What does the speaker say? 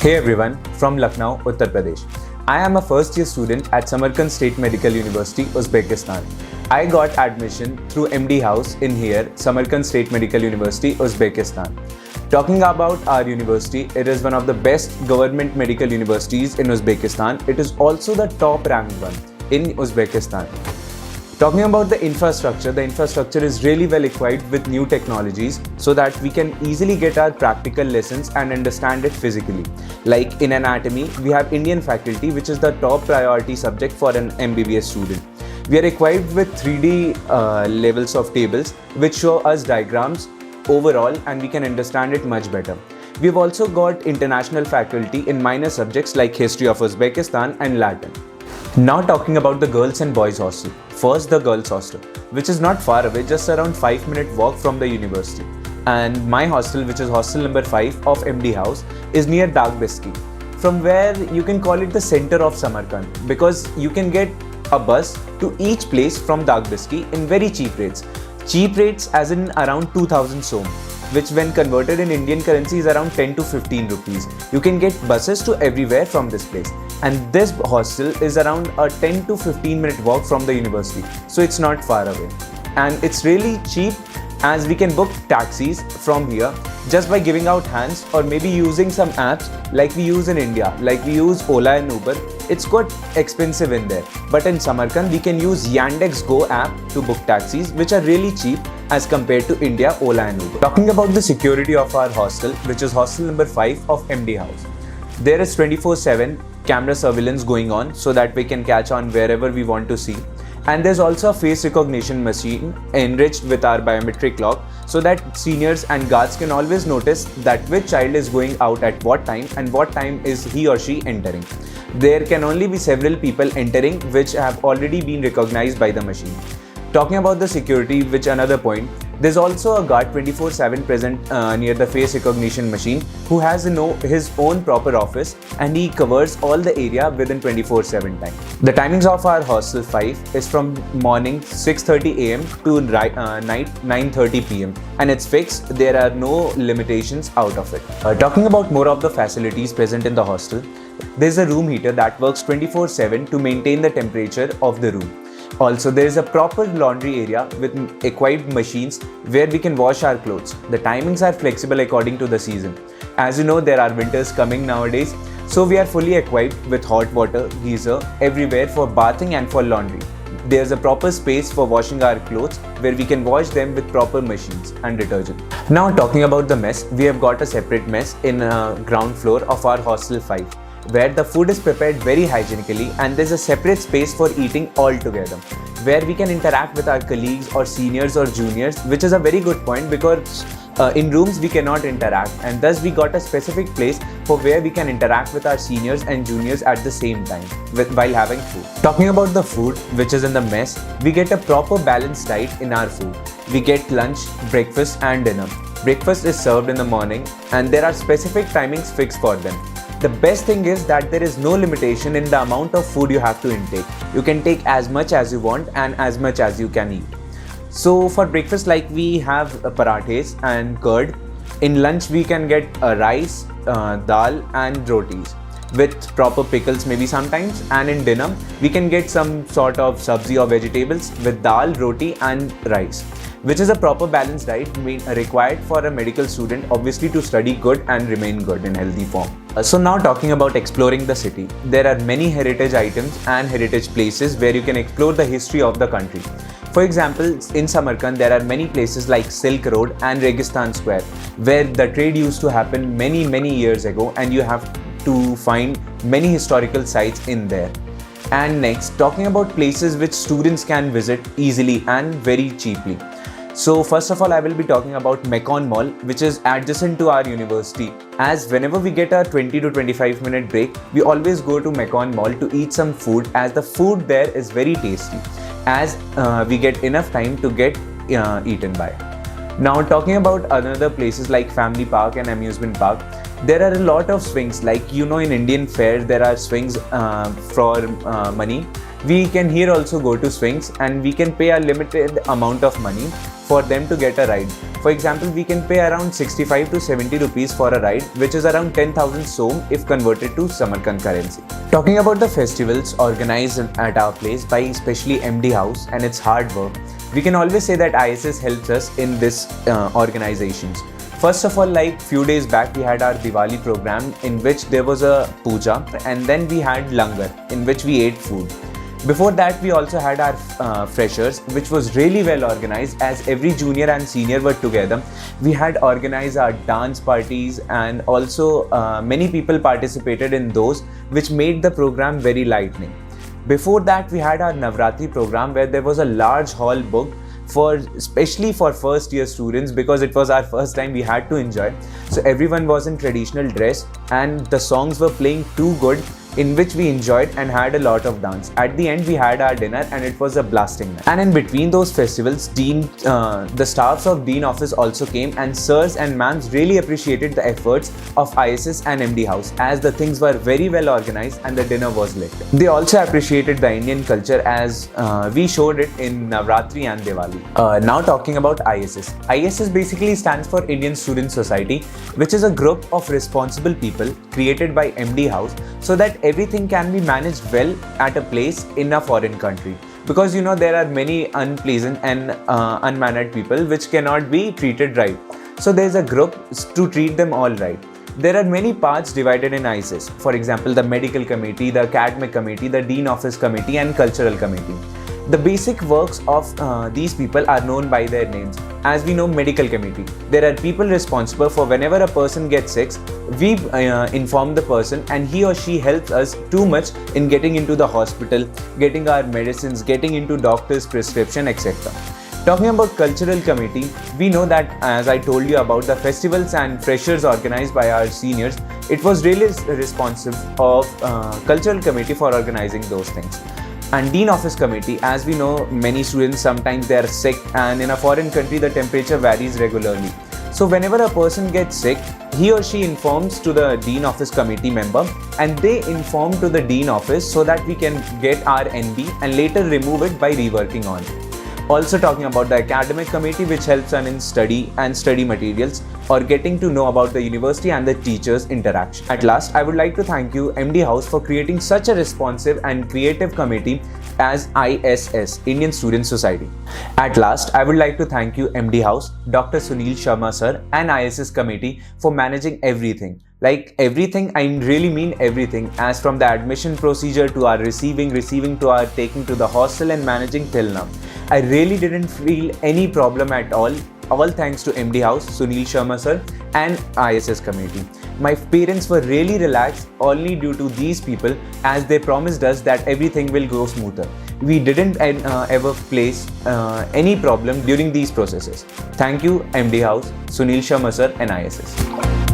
Hey everyone, from Lucknow, Uttar Pradesh. I am a first year student at Samarkand State Medical University, Uzbekistan. I got admission through MD House in here, Samarkand State Medical University, Uzbekistan. Talking about our university, it is one of the best government medical universities in Uzbekistan. It is also the top ranked one in Uzbekistan. Talking about the infrastructure is really well equipped with new technologies so that we can easily get our practical lessons and understand it physically. Like in anatomy, we have Indian faculty, which is the top priority subject for an MBBS student. We are equipped with 3D levels of tables, which show us diagrams overall and we can understand it much better. We've also got international faculty in minor subjects like history of Uzbekistan and Latin. Now talking about the girls and boys hostel. First, the girls hostel, which is not far away, just around 5-minute walk from the university. And my hostel, which is hostel number 5 of MD House, is near Dagbiski, from where you can call it the center of Samarkand, because you can get a bus to each place from Dagbiski in very cheap rates. Cheap rates as in around 2000 som, which when converted in Indian currency is around 10 to 15 rupees. You can get buses to everywhere from this place. And this hostel is around a 10 to 15 minute walk from the university. So it's not far away. And it's really cheap as we can book taxis from here just by giving out hands or maybe using some apps like we use in India, like we use Ola and Uber. It's quite expensive in there. But in Samarkand, we can use Yandex Go app to book taxis, which are really cheap as compared to India, Ola and Uber. Talking about the security of our hostel, which is hostel number 5 of MD House. There is 24/7 camera surveillance going on so that we can catch on wherever we want to see. And there's also a face recognition machine enriched with our biometric lock so that seniors and guards can always notice that which child is going out at what time and what time is he or she entering. There can only be several people entering which have already been recognized by the machine. Talking about the security, which another point, there's also a guard 24/7 present near the face recognition machine who has his own proper office and he covers all the area within 24/7 time. The timings of our hostel 5 is from morning 6:30 am to night 9:30 pm and it's fixed. There are no limitations out of it. Talking about more of the facilities present in the hostel, there's a room heater that works 24/7 to maintain the temperature of the room. Also, there is a proper laundry area with equipped machines where we can wash our clothes. The timings are flexible according to the season. As you know, there are winters coming nowadays, so we are fully equipped with hot water geyser everywhere for bathing and for laundry. There's a proper space for washing our clothes where we can wash them with proper machines and detergent. Now talking about the mess, we have got a separate mess in ground floor of our hostel 5. Where the food is prepared very hygienically and there's a separate space for eating all together, where we can interact with our colleagues or seniors or juniors, which is a very good point because in rooms we cannot interact and thus we got a specific place for where we can interact with our seniors and juniors at the same time while having food. Talking about the food which is in the mess, we get a proper balanced diet in our food. We get lunch, breakfast and dinner. Breakfast is served in the morning and there are specific timings fixed for them. The best thing is that there is no limitation in the amount of food you have to intake. You can take as much as you want and as much as you can eat. So for breakfast, like we have parathes and curd. In lunch, we can get rice, dal and rotis with proper pickles maybe sometimes. And in dinner, we can get some sort of sabzi or vegetables with dal, roti and rice, which is a proper balanced diet required for a medical student, obviously to study good and remain good in healthy form. So now talking about exploring the city, there are many heritage items and heritage places where you can explore the history of the country. For example, in Samarkand, there are many places like Silk Road and Registan Square, where the trade used to happen many years ago and you have to find many historical sites in there. And next, talking about places which students can visit easily and very cheaply. So first of all, I will be talking about Mekon Mall, which is adjacent to our university. As whenever we get a 20 to 25 minute break, we always go to Mekon Mall to eat some food as the food there is very tasty, as we get enough time to get eaten by. Now talking about other places like Family Park and Amusement Park, there are a lot of swings. Like in Indian fairs, there are swings for money We can here also go to swings, and we can pay a limited amount of money for them to get a ride. For example, we can pay around 65 to 70 rupees for a ride, which is around 10,000 som if converted to Samarkand currency. Talking about the festivals organized at our place by especially MD House and its hard work, we can always say that ISS helps us in this organizations. First of all, like few days back, we had our Diwali program in which there was a puja, and then we had langar in which we ate food. Before that, we also had our freshers, which was really well organized as every junior and senior were together. We had organized our dance parties, and also many people participated in those, which made the program very lightning. Before that, we had our Navratri program where there was a large hall booked especially for first year students, because it was our first time. We had to enjoy. So everyone was in traditional dress and the songs were playing too good, in which we enjoyed and had a lot of dance. At the end, we had our dinner and it was a blasting night. And in between those festivals, the staffs of Dean office also came, and sirs and ma'ams really appreciated the efforts of ISS and MD House, as the things were very well organized and the dinner was lit. They also appreciated the Indian culture as we showed it in Navratri and Diwali. Now talking about ISS. ISS basically stands for Indian Student Society, which is a group of responsible people created by MD House so that everything can be managed well at a place in a foreign country. Because there are many unpleasant and unmannered people which cannot be treated right. So there is a group to treat them all right. There are many parts divided in ISS. For example, the medical committee, the academic committee, the dean office committee and cultural committee. The basic works of these people are known by their names. As we know, medical committee, there are people responsible for whenever a person gets sick, we inform the person and he or she helps us too much in getting into the hospital, getting our medicines, getting into doctor's prescription, etc. Talking about cultural committee, we know that, as I told you about the festivals and freshers organized by our seniors, it was really responsive of cultural committee for organizing those things. And Dean Office Committee, as we know, many students sometimes they are sick, and in a foreign country the temperature varies regularly. So whenever a person gets sick, he or she informs to the Dean Office Committee member, and they inform to the Dean Office so that we can get our NB and later remove it by reworking on it. Also talking about the academic committee, which helps us in study and study materials or getting to know about the university and the teachers' interaction. At last, I would like to thank you, MD House, for creating such a responsive and creative committee as ISS, Indian Student Society. At last, I would like to thank you, MD House, Dr. Sunil Sharma sir and ISS committee for managing everything. Like everything, I really mean everything, as from the admission procedure to our receiving to our taking to the hostel and managing till now. I really didn't feel any problem at all thanks to MD House, Sunil Sharma sir and ISS committee. My parents were really relaxed only due to these people, as they promised us that everything will go smoother. We didn't ever face any problem during these processes. Thank you, MD House, Sunil Sharma sir and ISS.